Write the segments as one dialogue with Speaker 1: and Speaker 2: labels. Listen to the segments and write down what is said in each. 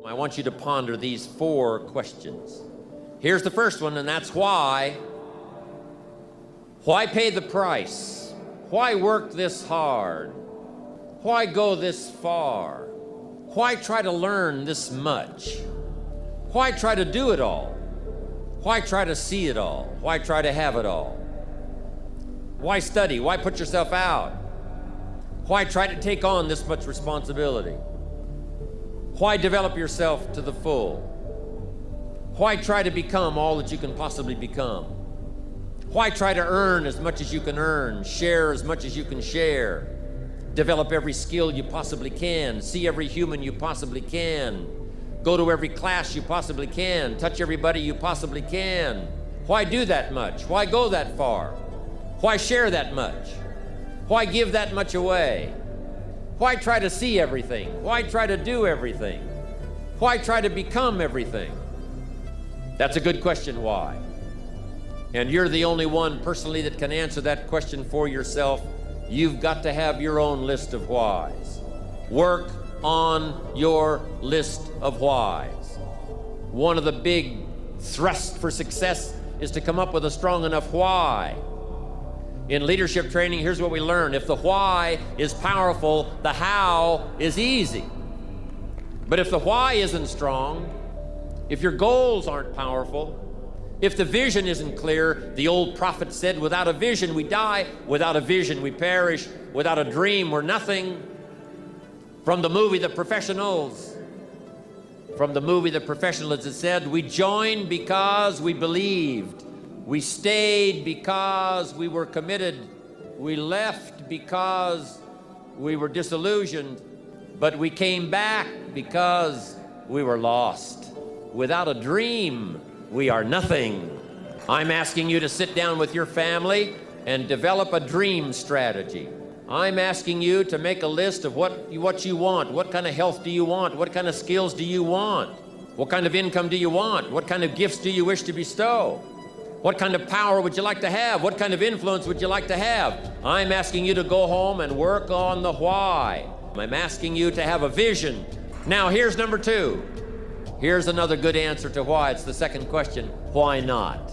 Speaker 1: I want you to ponder these 4 questions. Here's the first one, and that's why. Why pay the price? Why work this hard? Why go this far? Why try to learn this much? Why try to do it all? Why try to see it all? Why try to have it all? Why study? Why put yourself out? Why try to take on this much responsibility? Why develop yourself to the full? Why try to become all that you can possibly become? Why try to earn as much as you can earn, share as much as you can share, develop every skill you possibly can, see every human you possibly can, go to every class you possibly can, touch everybody you possibly can? Why do that much? Why go that far? Why share that much? Why give that much away? Why try to see everything? Why try to do everything? Why try to become everything? That's a good question, why? And you're the only one personally that can answer that question for yourself. You've got to have your own list of whys. Work on your list of whys. One of the big thrusts for success is to come up with a strong enough why. In leadership training, here's what we learn. If the why is powerful, the how is easy. But if the why isn't strong, if your goals aren't powerful, if the vision isn't clear, the old prophet said, without a vision we die, without a vision we perish, without a dream we're nothing. From the movie The Professionals, it said, we joined because we believed. We stayed because we were committed. We left because we were disillusioned. But we came back because we were lost. Without a dream, we are nothing. I'm asking you to sit down with your family and develop a dream strategy. I'm asking you to make a list of what you want. What kind of health do you want? What kind of skills do you want? What kind of income do you want? What kind of gifts do you wish to bestow? What kind of power would you like to have? What kind of influence would you like to have? I'm asking you to go home and work on the why. I'm asking you to have a vision. Now, here's number 2. Here's another good answer to why. It's the second question. Why not?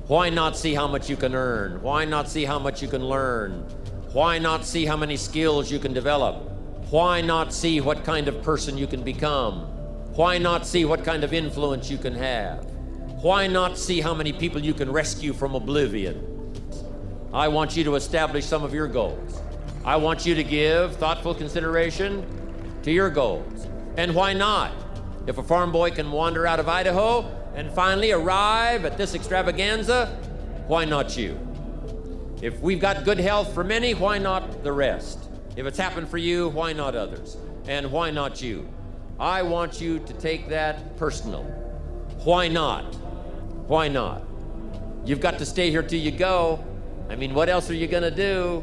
Speaker 1: Why not see how much you can earn? Why not see how much you can learn? Why not see how many skills you can develop? Why not see what kind of person you can become? Why not see what kind of influence you can have? Why not see how many people you can rescue from oblivion? I want you to establish some of your goals. I want you to give thoughtful consideration to your goals. And why not? If a farm boy can wander out of Idaho and finally arrive at this extravaganza, why not you? If we've got good health for many, why not the rest? If it's happened for you, why not others? And why not you? I want you to take that personal. Why not? Why not? You've got to stay here till you go. I mean, what else are you gonna do?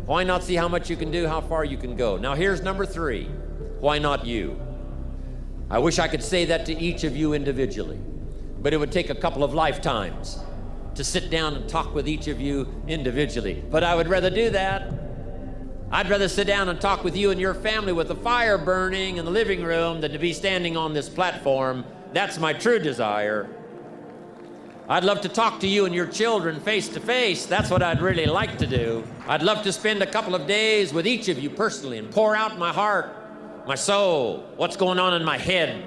Speaker 1: Why not see how much you can do, how far you can go? Now here's number 3. Why not you? I wish I could say that to each of you individually, but it would take a couple of lifetimes to sit down and talk with each of you individually. But I would rather do that. I'd rather sit down and talk with you and your family with the fire burning in the living room than to be standing on this platform. That's my true desire. I'd love to talk to you and your children face to face. That's what I'd really like to do. I'd love to spend a couple of days with each of you personally and pour out my heart, my soul, what's going on in my head,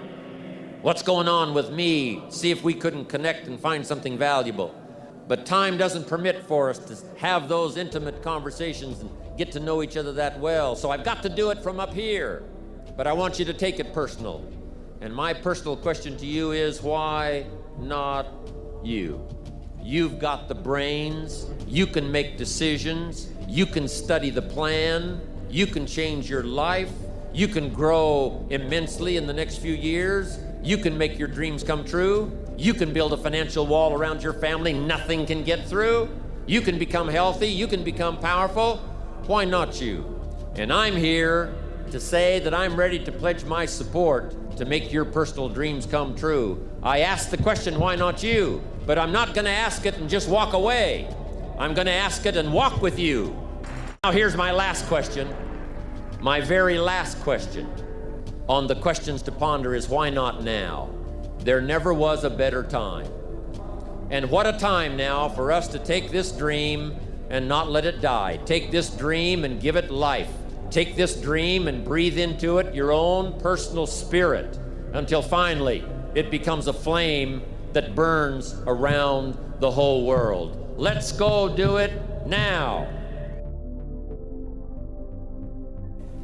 Speaker 1: what's going on with me, see if we couldn't connect and find something valuable. But time doesn't permit for us to have those intimate conversations and get to know each other that well. So I've got to do it from up here. But I want you to take it personal. And my personal question to you is, why not you? You've got the brains, you can make decisions, you can study the plan, you can change your life, you can grow immensely in the next few years, you can make your dreams come true, you can build a financial wall around your family nothing can get through, you can become healthy, you can become powerful. Why not you? And I'm here to say that I'm ready to pledge my support to make your personal dreams come true. I asked the question, why not you? But I'm not gonna ask it and just walk away. I'm gonna ask it and walk with you. Now here's my last question, my very last question. on the questions to ponder is, why not now? There never was a better time. And what a time now for us to take this dream and not let it die. Take this dream and give it life. Take this dream and breathe into it your own personal spirit until finally it becomes a flame that burns around the whole world. Let's go do it now.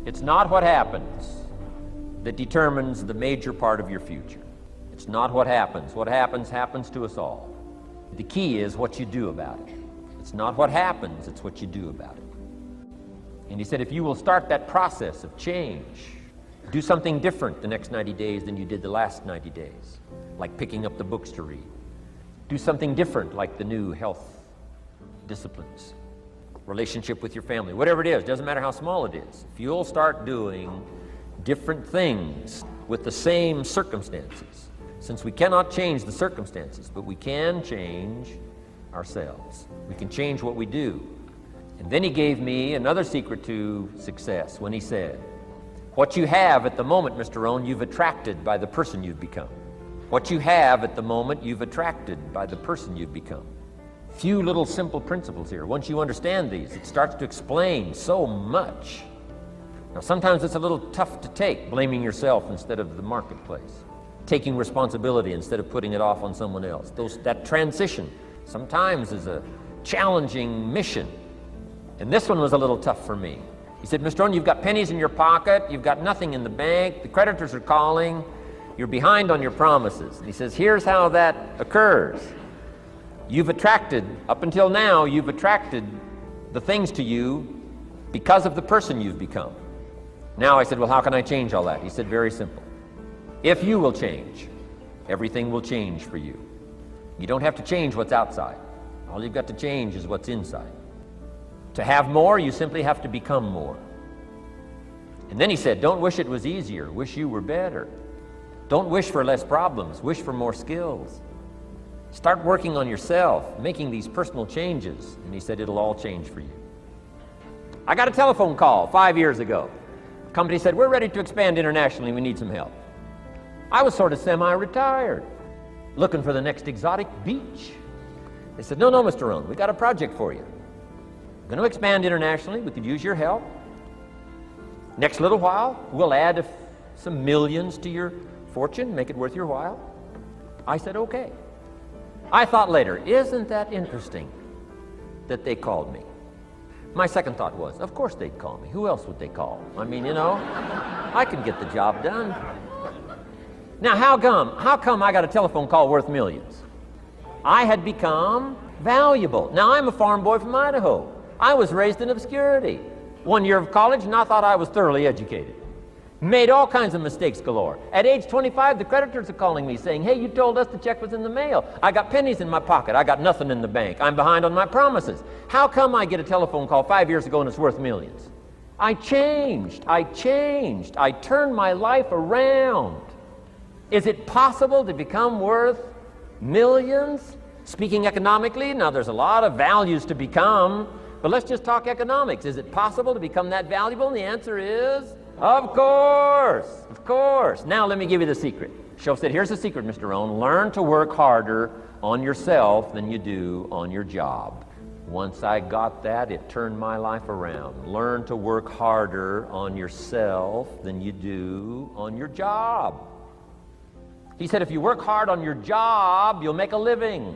Speaker 1: It's not what happens that determines the major part of your future. It's not what happens. What happens, happens to us all. The key is what you do about it. It's not what happens, it's what you do about it. And he said, if you will start that process of change, do something different the next 90 days than you did the last 90 days, like picking up the books to read. Do something different, like the new health disciplines, relationship with your family, whatever it is, doesn't matter how small it is. If you'll start doing different things with the same circumstances, since we cannot change the circumstances, but we can change ourselves. We can change what we do. And then he gave me another secret to success when he said, what you have at the moment, Mr. Rohn, you've attracted by the person you've become. What you have at the moment, you've attracted by the person you've become. Few little simple principles here. Once you understand these, it starts to explain so much. Now, sometimes it's a little tough to take, blaming yourself instead of the marketplace, taking responsibility instead of putting it off on someone else. That transition sometimes is a challenging mission. And this one was a little tough for me. He said, Mr. Rohn, you've got pennies in your pocket, you've got nothing in the bank, the creditors are calling, you're behind on your promises. And he says, here's how that occurs. You've attracted, up until now, you've attracted the things to you because of the person you've become. Now I said, well, how can I change all that? He said, very simple. If you will change, everything will change for you. You don't have to change what's outside. All you've got to change is what's inside. To have more, you simply have to become more. And then he said, don't wish it was easier, wish you were better. Don't wish for less problems, wish for more skills. Start working on yourself, making these personal changes. And he said, it'll all change for you. I got a telephone call 5 years ago. The company said, we're ready to expand internationally, we need some help. I was sort of semi-retired, looking for the next exotic beach. They said, no, Mr. Rohn, we got a project for you. We're going to expand internationally, we could use your help. Next little while, we'll add some millions to your fortune, make it worth your while. I said, okay. I thought later, isn't that interesting that they called me? My second thought was, of course they'd call me. Who else would they call? I mean, you know, I can get the job done. Now, how come I got a telephone call worth millions? I had become valuable. Now, I'm a farm boy from Idaho. I was raised in obscurity. 1 year of college, and I thought I was thoroughly educated. Made all kinds of mistakes galore. At age 25, the creditors are calling me saying, hey, you told us the check was in the mail. I got pennies in my pocket. I got nothing in the bank. I'm behind on my promises. How come I get a telephone call 5 years ago and it's worth millions? I changed. I turned my life around. Is it possible to become worth millions? Speaking economically, now there's a lot of values to become, but let's just talk economics. Is it possible to become that valuable? And the answer is, of course. Now let me give you the secret. Shoaff said, here's the secret, Mr. Rohn. Learn to work harder on yourself than you do on your job. Once I got that, it turned my life around. Learn to work harder on yourself than you do on your job. He said, if you work hard on your job, you'll make a living.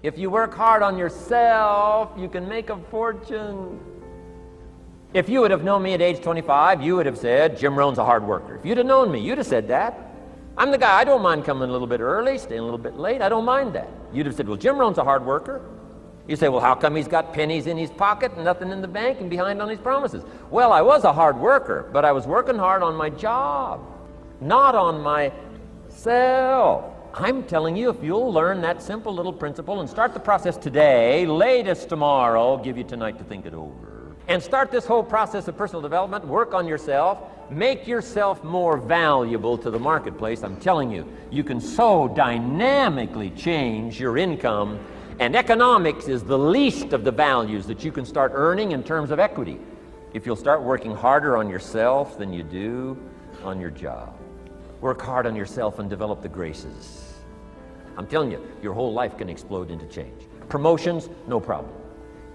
Speaker 1: If you work hard on yourself, you can make a fortune. If you would have known me at age 25, you would have said, Jim Rohn's a hard worker. If you'd have known me, you'd have said that. I'm the guy, I don't mind coming a little bit early, staying a little bit late, I don't mind that. You'd have said, well, Jim Rohn's a hard worker. You say, well, how come he's got pennies in his pocket and nothing in the bank and behind on his promises? Well, I was a hard worker, but I was working hard on my job, not on myself. I'm telling you, if you'll learn that simple little principle and start the process today, latest tomorrow, I'll give you tonight to think it over, and start this whole process of personal development, work on yourself, make yourself more valuable to the marketplace. I'm telling you, you can so dynamically change your income, and economics is the least of the values that you can start earning in terms of equity. If you'll start working harder on yourself than you do on your job. Work hard on yourself and develop the graces. I'm telling you, your whole life can explode into change. Promotions, no problem.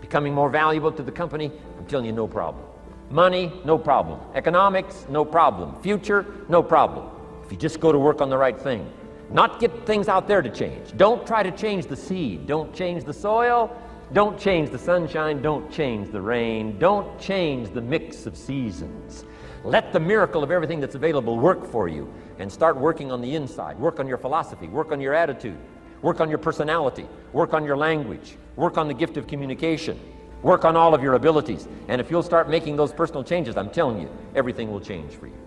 Speaker 1: Becoming more valuable to the company, I'm telling you, no problem. Money, no problem. Economics, no problem. Future, no problem. If you just go to work on the right thing. Not get things out there to change. Don't try to change the seed. Don't change the soil. Don't change the sunshine. Don't change the rain. Don't change the mix of seasons. Let the miracle of everything that's available work for you, and start working on the inside. Work on your philosophy. Work on your attitude. Work on your personality. Work on your language. Work on the gift of communication. Work on all of your abilities. And if you'll start making those personal changes, I'm telling you, everything will change for you.